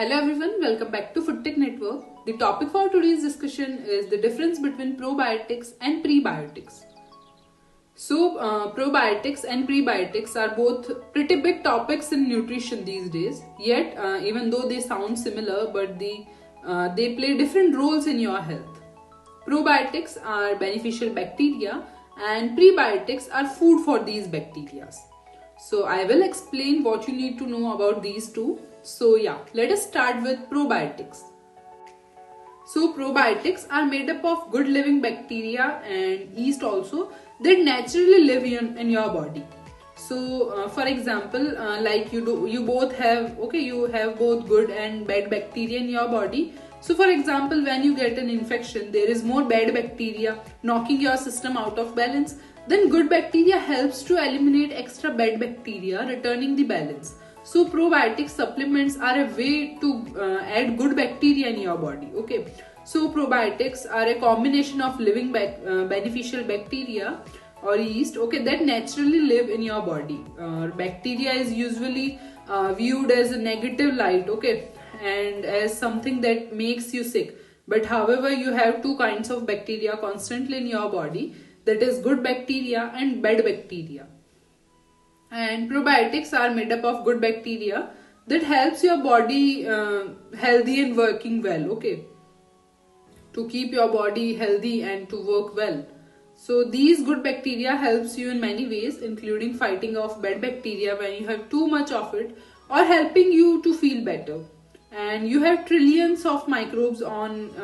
Hello everyone, welcome back to Food Tech Network. The topic for today's discussion is the difference between probiotics and prebiotics. Probiotics and prebiotics are both pretty big topics in nutrition these days. Yet, even though they sound similar, but they play different roles in your health. Probiotics are beneficial bacteria, and prebiotics are food for these bacteria. So I will explain what you need to know about these two. Let us start with probiotics. So probiotics are made up of good living bacteria and yeast also that naturally live in your body. So for example, you have both good and bad bacteria in your body. So for example, when you get an infection, there is more bad bacteria knocking your system out of balance. Then good bacteria helps to eliminate extra bad bacteria, returning the balance. So probiotic supplements are a way to add good bacteria in your body. Okay. So probiotics are a combination of living beneficial bacteria or yeast, that naturally live in your body. Bacteria is usually viewed as a negative light, and as something that makes you sick. But however, you have two kinds of bacteria constantly in your body, that is good bacteria and bad bacteria. And probiotics are made up of good bacteria that helps your body healthy and working well, to keep your body healthy and to work well. So these good bacteria helps you in many ways, including fighting off bad bacteria when you have too much of it, or helping you to feel better. And you have trillions of microbes on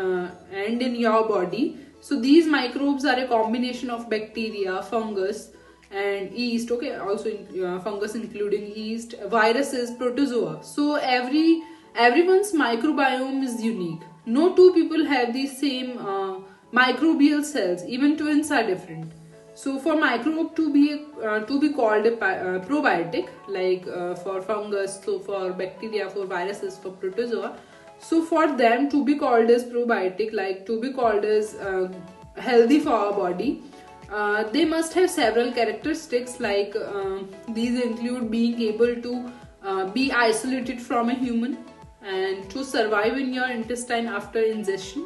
and in your body. So these microbes are a combination of bacteria, fungus and yeast, fungus including yeast, viruses, protozoa. So everyone's microbiome is unique. No two people have the same microbial cells. Even twins are different. So for microbe to be called a probiotic, like for fungus, so for bacteria, for viruses, for protozoa. So for them to be called as probiotic, like to be called as healthy for our body, they must have several characteristics, like these include being able to be isolated from a human and to survive in your intestine after ingestion,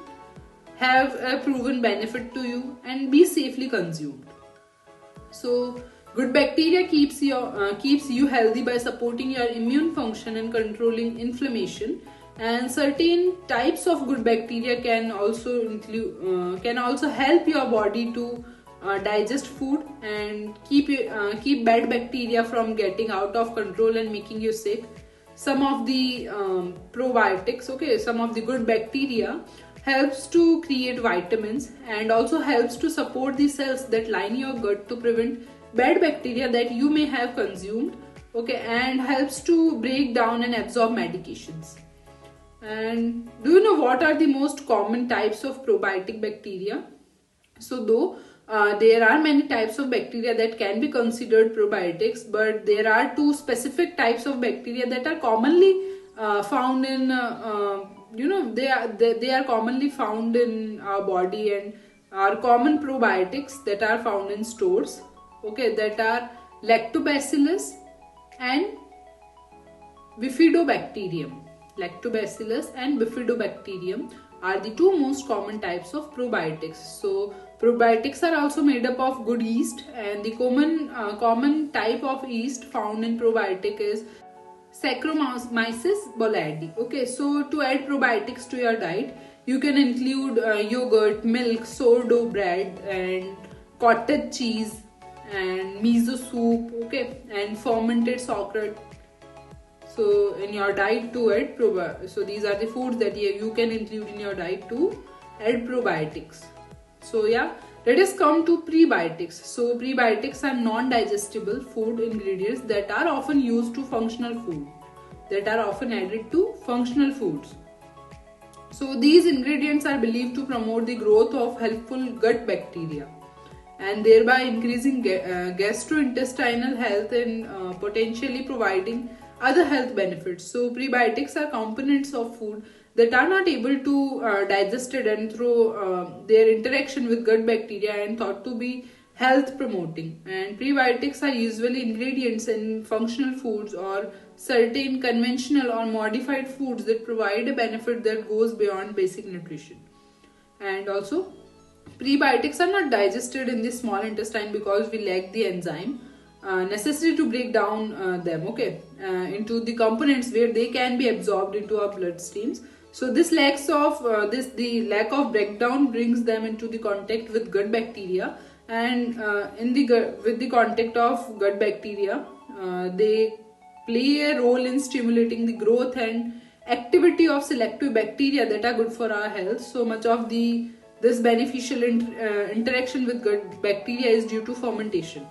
have a proven benefit to you, and be safely consumed. So good bacteria keeps you healthy by supporting your immune function and controlling inflammation. And certain types of good bacteria can also help your body to digest food and keep bad bacteria from getting out of control and making you sick. Some of the probiotics, some of the good bacteria helps to create vitamins and also helps to support the cells that line your gut to prevent bad bacteria that you may have consumed, and helps to break down and absorb medications. And do you know what are the most common types of probiotic bacteria? So though there are many types of bacteria that can be considered probiotics, but there are two specific types of bacteria that are commonly found in they are commonly found in our body and are common probiotics that are found in stores, that are lactobacillus and bifidobacterium. Lactobacillus and bifidobacterium are the two most common types of probiotics. So probiotics are also made up of good yeast, and the common type of yeast found in probiotic is Saccharomyces boulardii. So to add probiotics to your diet, you can include yogurt, milk, sourdough bread, and cottage cheese, and miso soup, and fermented sauerkraut. So in your diet to add probiotics. So these are the foods that you can include in your diet to add probiotics. So let us come to prebiotics. So prebiotics are non-digestible food ingredients that are often used to functional food, that are often added to functional foods. So these ingredients are believed to promote the growth of helpful gut bacteria and thereby increasing gastrointestinal health and potentially providing other health benefits. So prebiotics are components of food that are not able to digest it, and through their interaction with gut bacteria and thought to be health promoting. And prebiotics are usually ingredients in functional foods or certain conventional or modified foods that provide a benefit that goes beyond basic nutrition. And also, prebiotics are not digested in the small intestine because we lack the enzyme necessary to break down them, into the components where they can be absorbed into our bloodstreams. So this the lack of breakdown brings them into the contact with gut bacteria, and with the contact of gut bacteria, they play a role in stimulating the growth and activity of selective bacteria that are good for our health. So much of this beneficial interaction with gut bacteria is due to fermentation.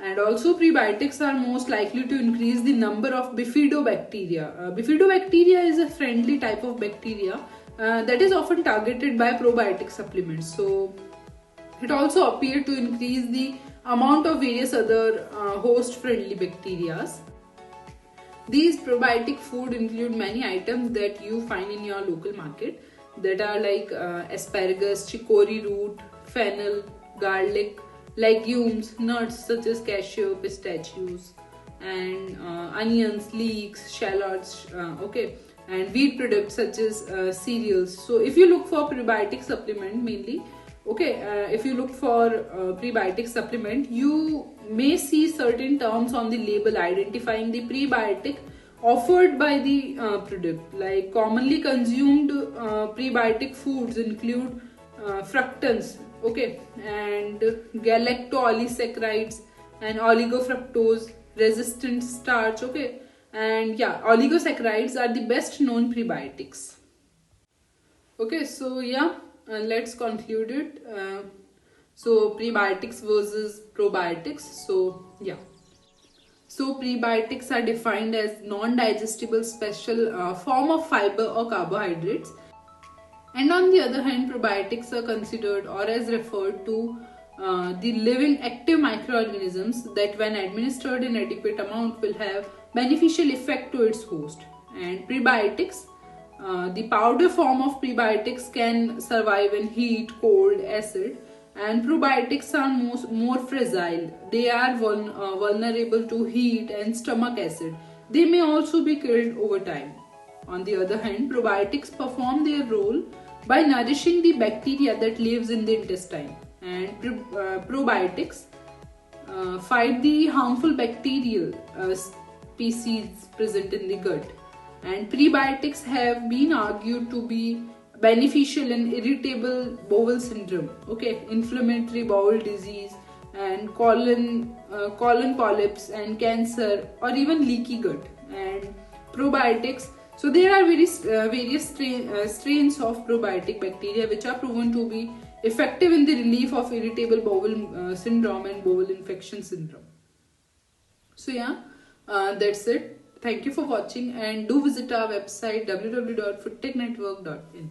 And also, prebiotics are most likely to increase the number of bifidobacteria. Bifidobacteria is a friendly type of bacteria that is often targeted by probiotic supplements. So it also appeared to increase the amount of various other host-friendly bacteria. These probiotic food include many items that you find in your local market that are like asparagus, chicory root, fennel, garlic, legumes, nuts such as cashew, pistachios, and onions, leeks, shallots, and wheat products such as cereals. So if you look for prebiotic supplement mainly, if you look for prebiotic supplement, you may see certain terms on the label identifying the prebiotic offered by the product. Like commonly consumed prebiotic foods include fructans, and galactolysaccharides and oligofructose resistant starch, and yeah, oligosaccharides are the best known prebiotics. Let's conclude it. So prebiotics versus probiotics. So prebiotics are defined as non-digestible special form of fiber or carbohydrates, and on the other hand, probiotics are considered or as referred to the living active microorganisms that when administered in adequate amount will have beneficial effect to its host. And prebiotics, the powder form of prebiotics can survive in heat, cold, acid, and probiotics are more fragile. They are vulnerable to heat and stomach acid. They may also be killed over time. On the other hand, probiotics perform their role by nourishing the bacteria that lives in the intestine, and probiotics fight the harmful bacterial species present in the gut. And prebiotics have been argued to be beneficial in irritable bowel syndrome, inflammatory bowel disease, and colon polyps and cancer, or even leaky gut. And probiotics, so there are various strains of probiotic bacteria which are proven to be effective in the relief of irritable bowel syndrome and bowel infection syndrome. So that's it. Thank you for watching, and do visit our website www.foodtechnetwork.in.